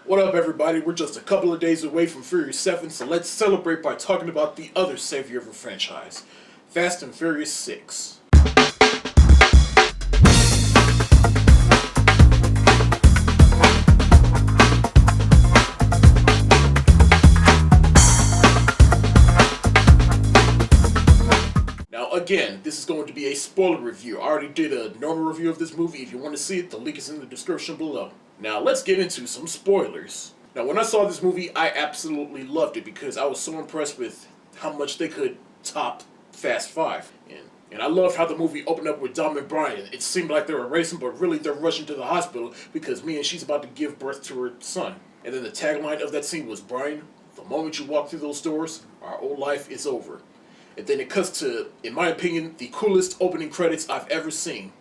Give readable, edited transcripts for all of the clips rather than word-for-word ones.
What up, everybody? We're just a couple of days away from Furious 7, so let's celebrate by talking about the other savior of a franchise, Fast and Furious 6. Now, again, this is going to be a spoiler review. I already did a normal review of this movie. If you want to see it, the link is in the description below. Now, let's get into some spoilers. Now, when I saw this movie, I absolutely loved it because I was so impressed with how much they could top Fast 5. And I loved how the movie opened up with Dom and Brian. It seemed like they were racing, but really they're rushing to the hospital because Mia and she's about to give birth to her son. And then the tagline of that scene was, "Brian, the moment you walk through those doors, our old life is over." And then it cuts to, in my opinion, the coolest opening credits I've ever seen.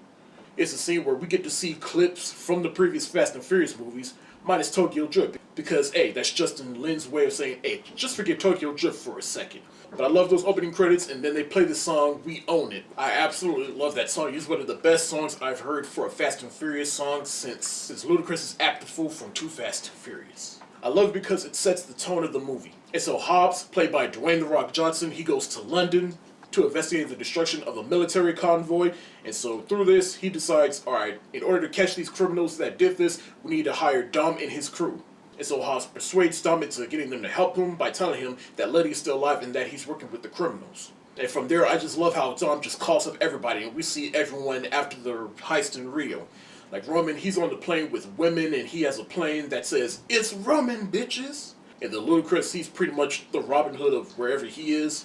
It's a scene where we get to see clips from the previous Fast and Furious movies, minus Tokyo Drift. Because, hey, that's Justin Lin's way of saying, hey, just forget Tokyo Drift for a second. But I love those opening credits, and then they play the song, "We Own It." I absolutely love that song. It's one of the best songs I've heard for a Fast and Furious song since Ludacris' Act the Fool from Too Fast and Furious. I love it because it sets the tone of the movie. And so Hobbs, played by Dwayne "The Rock" Johnson, he goes to London to investigate the destruction of a military convoy. And so through this, he decides, alright, in order to catch these criminals that did this, we need to hire Dom and his crew. And so Hobbs persuades Dom into getting them to help him by telling him that Letty is still alive and that he's working with the criminals. And from there, I just love how Dom just calls up everybody, and we see everyone after the heist in Rio. Like Roman, he's on the plane with women, and he has a plane that says, "It's Roman, bitches!" And the Ludacris, he's pretty much the Robin Hood of wherever he is.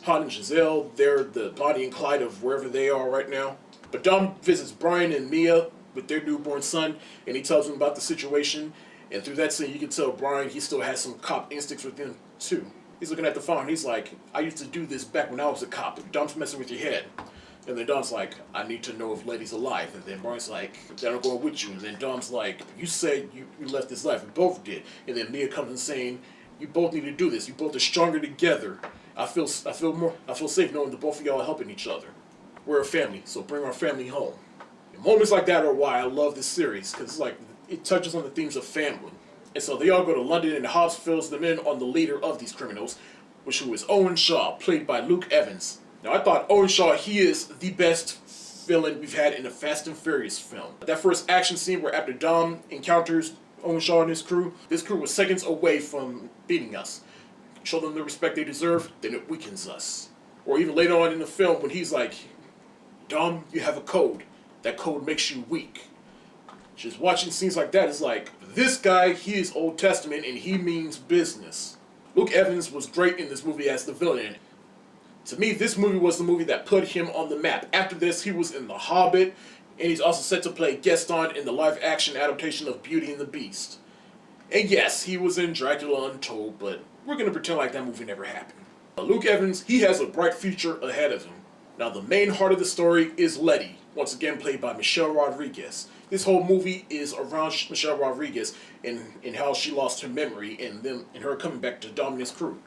Han and Giselle, they're the Bonnie and Clyde of wherever they are right now. But Dom visits Brian and Mia with their newborn son, and he tells them about the situation. And through that scene, you can tell Brian, he still has some cop instincts within too. He's looking at the phone, he's like, "I used to do this back when I was a cop. Dom's messing with your head." And then Dom's like, "I need to know if Letty's alive." And then Brian's like, "Then I'm going with you." And then Dom's like, "You said you left this life. We both did." And then Mia comes in saying, "You both need to do this. You both are stronger together. I feel safe knowing that both of y'all are helping each other. We're a family, so bring our family home." And moments like that are why I love this series, because it's like it touches on the themes of family. And so they all go to London, and Hobbs fills them in on the leader of these criminals, who is Owen Shaw, played by Luke Evans. Now, I thought Owen Shaw, he is the best villain we've had in a Fast and Furious film. That first action scene where after Dom encounters Owen Shaw and his crew, this crew was seconds away from beating us. Show them the respect they deserve, then it weakens us. Or even later on in the film when he's like, "Dom, you have a code. That code makes you weak." Just watching scenes like that is like, this guy, he is Old Testament and he means business. Luke Evans was great in this movie as the villain. To me, this movie was the movie that put him on the map. After this, he was in The Hobbit, and he's also set to play Gaston in the live-action adaptation of Beauty and the Beast. And yes, he was in Dracula Untold, but we're going to pretend like that movie never happened. Luke Evans, he has a bright future ahead of him. Now, the main heart of the story is Letty, once again played by Michelle Rodriguez. This whole movie is around Michelle Rodriguez and how she lost her memory and her coming back to Dom and his crew.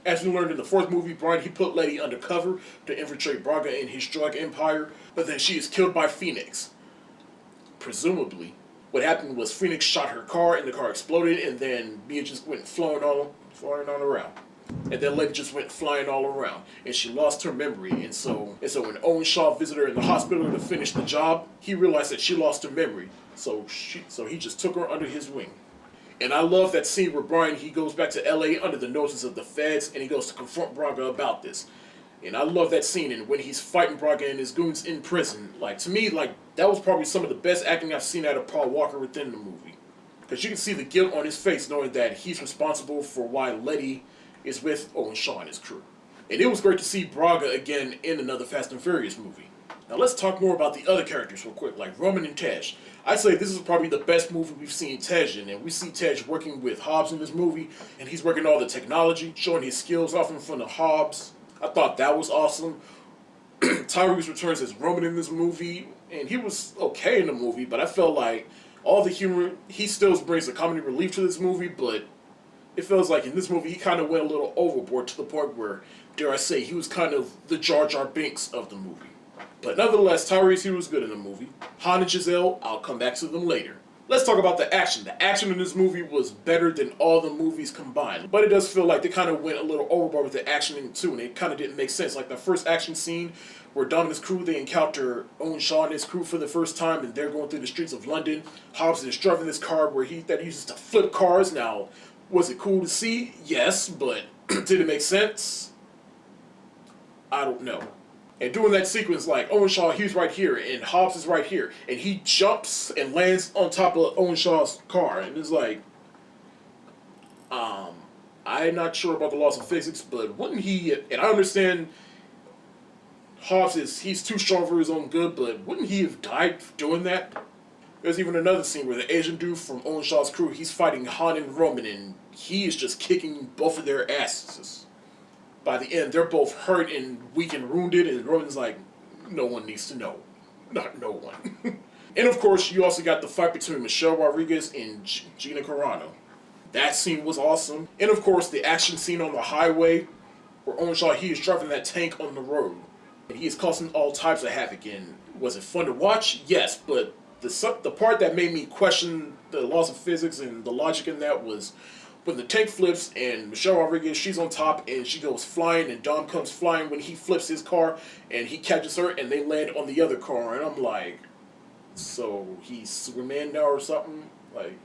As we learned in the fourth movie, Brian, he put Letty undercover to infiltrate Braga and his drug empire, but then she is killed by Phoenix. Presumably, what happened was Phoenix shot her car and the car exploded, and then Mia just went flying all around. And then Letty just went flying all around, and she lost her memory. And so when Owen Shaw visited her in the hospital to finish the job, he realized that she lost her memory. So he just took her under his wing. And I love that scene where Brian, he goes back to LA under the noses of the feds, and he goes to confront Braga about this. And I love that scene, and when he's fighting Braga and his goons in prison, like, to me, like, that was probably some of the best acting I've seen out of Paul Walker within the movie. Because you can see the guilt on his face knowing that he's responsible for why Letty is with Owen Shaw and his crew. And it was great to see Braga again in another Fast and Furious movie. Now let's talk more about the other characters real quick, like Roman and Tej. I'd say this is probably the best movie we've seen Tej in, and we see Tej working with Hobbs in this movie, and he's working all the technology, showing his skills off in front of Hobbs. I thought that was awesome. Tyrese returns as Roman in this movie, and he was okay in the movie, but I felt like all the humor, he still brings a comedy relief to this movie, but it feels like in this movie he kind of went a little overboard to the point where, dare I say, he was kind of the Jar Jar Binks of the movie. But nevertheless, Tyrese, he was good in the movie. Han and Giselle, I'll come back to them later. let's talk about the action. The action in this movie was better than all the movies combined. But it does feel like they kind of went a little overboard with the action in it too, and it kind of didn't make sense. Like the first action scene where Dom and his crew, they encounter Owen Shaw and his crew for the first time, and they're going through the streets of London. Hobbs is driving this car that he uses to flip cars. Now, was it cool to see? Yes, but did it make sense? I don't know. And doing that sequence, like, Owen Shaw, he's right here, and Hobbs is right here, and he jumps and lands on top of Owen Shaw's car, and it's like, I'm not sure about the laws of physics, but wouldn't he, and I understand Hobbs he's too strong for his own good, but wouldn't he have died doing that? There's even another scene where the Asian dude from Owen Shaw's crew, he's fighting Han and Roman, and he is just kicking both of their asses. By the end, they're both hurt and weak and wounded, and Roman's like, no one needs to know. Not no one. And of course, you also got the fight between Michelle Rodriguez and Gina Carano. That scene was awesome. And of course, the action scene on the highway, where Owen Shaw, he is driving that tank on the road. And he is causing all types of havoc. And was it fun to watch? Yes, but the part that made me question the laws of physics and the logic in that was when the tank flips and Michelle Rodriguez, she's on top and she goes flying, and Dom comes flying when he flips his car and he catches her and they land on the other car, and I'm like, so he's Superman now or something? Like,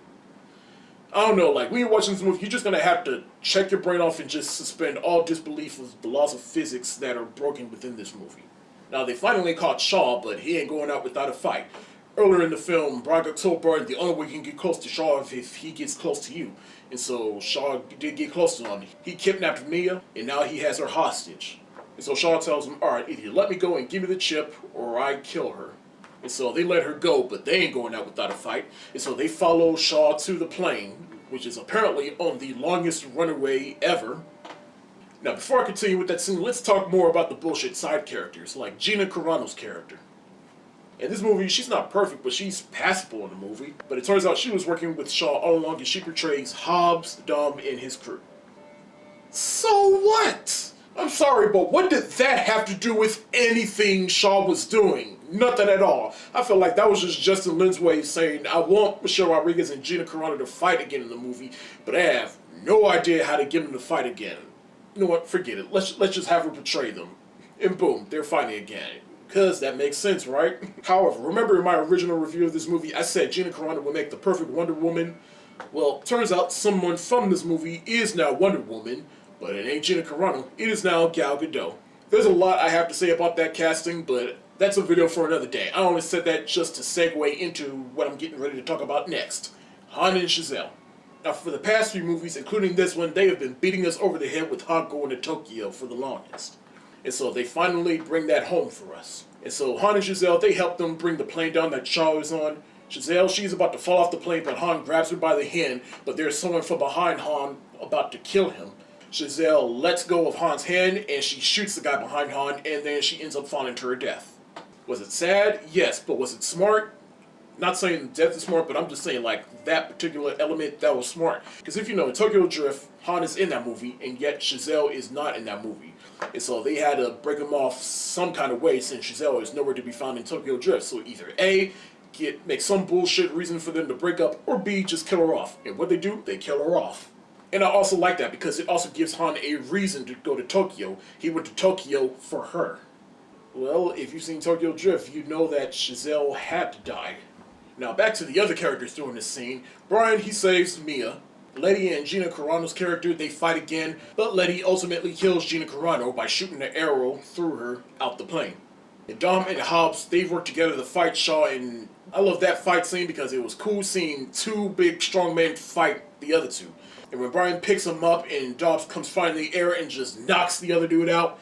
I don't know, like, when you're watching this movie, you're just gonna have to check your brain off and just suspend all disbelief of the laws of physics that are broken within this movie. Now, they finally caught Shaw, but he ain't going out without a fight. Earlier in the film, Brian told Brian the only way you can get close to Shaw is if he gets close to you. And so Shaw did get close to him. He kidnapped Mia, and now he has her hostage. And so Shaw tells him, alright, either you let me go and give me the chip, or I kill her. And so they let her go, but they ain't going out without a fight. And so they follow Shaw to the plane, which is apparently on the longest runaway ever. Now, before I continue with that scene, let's talk more about the bullshit side characters, like Gina Carano's character. In this movie, she's not perfect, but she's passable in the movie. But it turns out she was working with Shaw all along, and she portrays Hobbs, Dom, and his crew. So what? I'm sorry, but what did that have to do with anything Shaw was doing? Nothing at all. I feel like that was just Justin Lin's way of saying, I want Michelle Rodriguez and Gina Carano to fight again in the movie, but I have no idea how to get them to fight again. You know what? Forget it. Let's just have her portray them. And boom, they're fighting again. Because that makes sense, right? However, remember in my original review of this movie, I said Gina Carano would make the perfect Wonder Woman. Well, turns out someone from this movie is now Wonder Woman, but it ain't Gina Carano. It is now Gal Gadot. There's a lot I have to say about that casting, but that's a video for another day. I only said that just to segue into what I'm getting ready to talk about next. Han and Giselle. Now, for the past few movies, including this one, they have been beating us over the head with Han going to Tokyo for the longest. And so they finally bring that home for us. And so Han and Giselle, they help them bring the plane down that Shaw is on. Giselle, she's about to fall off the plane, but Han grabs her by the hand, but there's someone from behind Han about to kill him. Giselle lets go of Han's hand, and she shoots the guy behind Han, and then she ends up falling to her death. Was it sad? Yes, but was it smart? Not saying death is smart, but I'm just saying, like, that particular element, that was smart. Because if you know, in Tokyo Drift, Han is in that movie, and yet Giselle is not in that movie. And so they had to break him off some kind of way, since Giselle is nowhere to be found in Tokyo Drift. So either A, make some bullshit reason for them to break up, or B, just kill her off. And what they do, they kill her off. And I also like that, because it also gives Han a reason to go to Tokyo. He went to Tokyo for her. Well, if you've seen Tokyo Drift, you know that Giselle had to die. Now, back to the other characters during this scene. Brian, he saves Mia. Letty and Gina Carano's character, they fight again, but Letty ultimately kills Gina Carano by shooting an arrow through her out the plane. And Dom and Hobbs, they work together to fight Shaw, and I love that fight scene because it was cool seeing two big strong men fight the other two. And when Brian picks him up and Dobbs comes flying in the air and just knocks the other dude out,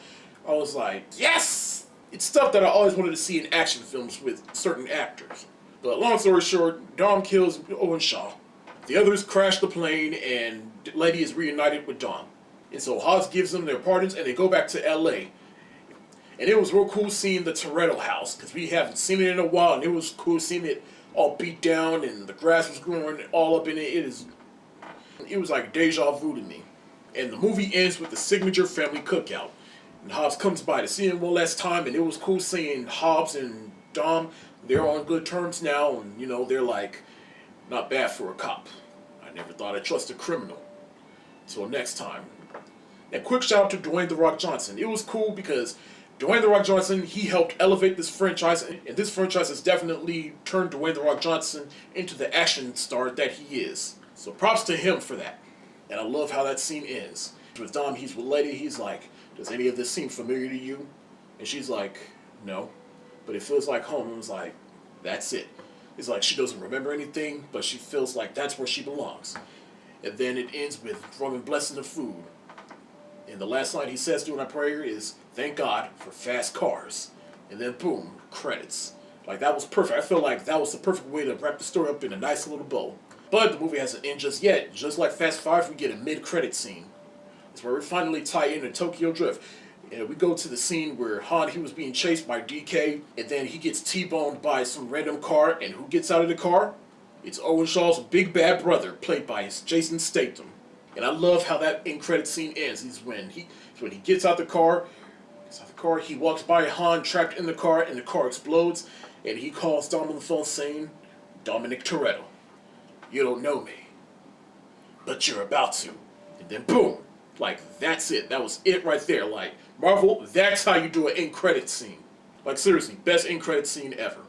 I was like, yes! It's stuff that I always wanted to see in action films with certain actors. But long story short, Dom kills Owen Shaw. The others crash the plane, and Letty is reunited with Dom. And so Hobbs gives them their pardons, and they go back to LA. And it was real cool seeing the Toretto house, because we haven't seen it in a while, and it was cool seeing it all beat down, and the grass was growing all up in it. It was like deja vu to me. And the movie ends with the signature family cookout. And Hobbs comes by to see him one last time, and it was cool seeing Hobbs and Dom. They're on good terms now, and you know, they're like, Not bad for a cop. I never thought I'd trust a criminal. Until next time. And quick shout out to Dwayne "The Rock" Johnson. It was cool because Dwayne "The Rock" Johnson, he helped elevate this franchise, and this franchise has definitely turned Dwayne "The Rock" Johnson into the action star that he is. So props to him for that. And I love how that scene ends. With Dom, he's with Letty, he's like, does any of this seem familiar to you? And she's like, no. But it feels like home. And was like, that's it. It's like she doesn't remember anything, but she feels like that's where she belongs. And then it ends with Roman blessing the food. And the last line he says during that prayer is, thank God for fast cars. And then boom, credits. Like, that was perfect. I feel like that was the perfect way to wrap the story up in a nice little bow. But the movie hasn't ended just yet. Just like Fast 5, we get a mid-credit scene. It's where we finally tie into Tokyo Drift. And we go to the scene where Han, he was being chased by DK, and then he gets T-boned by some random car, and who gets out of the car? It's Owen Shaw's big bad brother, played by Jason Statham. And I love how that end-credit scene ends. It's when he gets out the car, he walks by Han trapped in the car, and the car explodes, and he calls Dom on the phone saying, Dominic Toretto, you don't know me, but you're about to. And then boom. Like, that's it. That was it right there. Like, Marvel, that's how you do an end credit scene. Like, seriously, best end credit scene ever.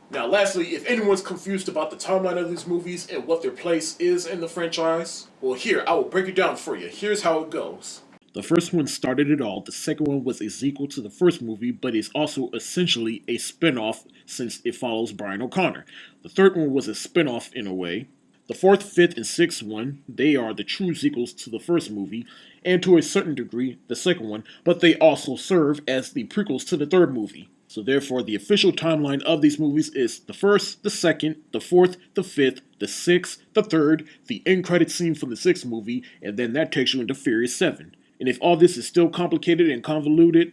Now, lastly, if anyone's confused about the timeline of these movies and what their place is in the franchise, well, here, I will break it down for you. Here's how it goes. The first one started it all. The second one was a sequel to the first movie, but is also essentially a spin-off since it follows Brian O'Connor. The third one was a spin-off in a way. The fourth, fifth, and sixth one, they are the true sequels to the first movie, and to a certain degree, the second one, but they also serve as the prequels to the third movie. So therefore, the official timeline of these movies is the first, the second, the fourth, the fifth, the sixth, the third, the end credit scene from the sixth movie, and then that takes you into Furious 7. And if all this is still complicated and convoluted,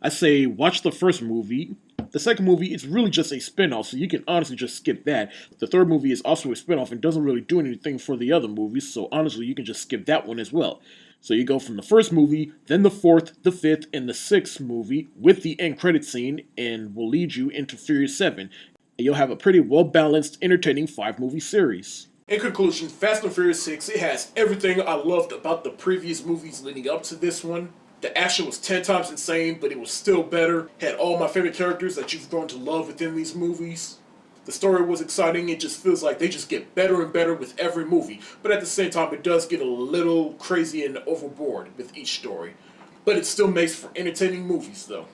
I say watch the first movie. The second movie is really just a spin-off, so you can honestly just skip that. The third movie is also a spin-off and doesn't really do anything for the other movies, so honestly, you can just skip that one as well. So you go from the first movie, then the fourth, the fifth, and the sixth movie with the end credit scene, and will lead you into Furious 7. And you'll have a pretty well-balanced, entertaining 5-movie series. In conclusion, Fast and Furious 6, it has everything I loved about the previous movies leading up to this one. The action was 10 times insane, but it was still better. Had all my favorite characters that you've grown to love within these movies. The story was exciting. It just feels like they just get better and better with every movie. But at the same time, it does get a little crazy and overboard with each story. But it still makes for entertaining movies, though.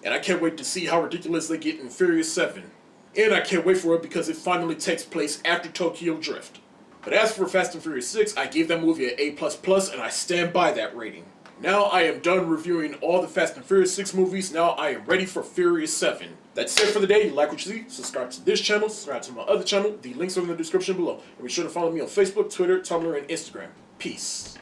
And I can't wait to see how ridiculous they get in Furious 7. And I can't wait for it because it finally takes place after Tokyo Drift. But as for Fast and Furious 6, I gave that movie an A++, and I stand by that rating. Now I am done reviewing all the Fast and Furious 6 movies. Now I am ready for Furious 7. That's it for the day. You like what you see? Subscribe to this channel. Subscribe to my other channel. The links are in the description below. And be sure to follow me on Facebook, Twitter, Tumblr, and Instagram. Peace.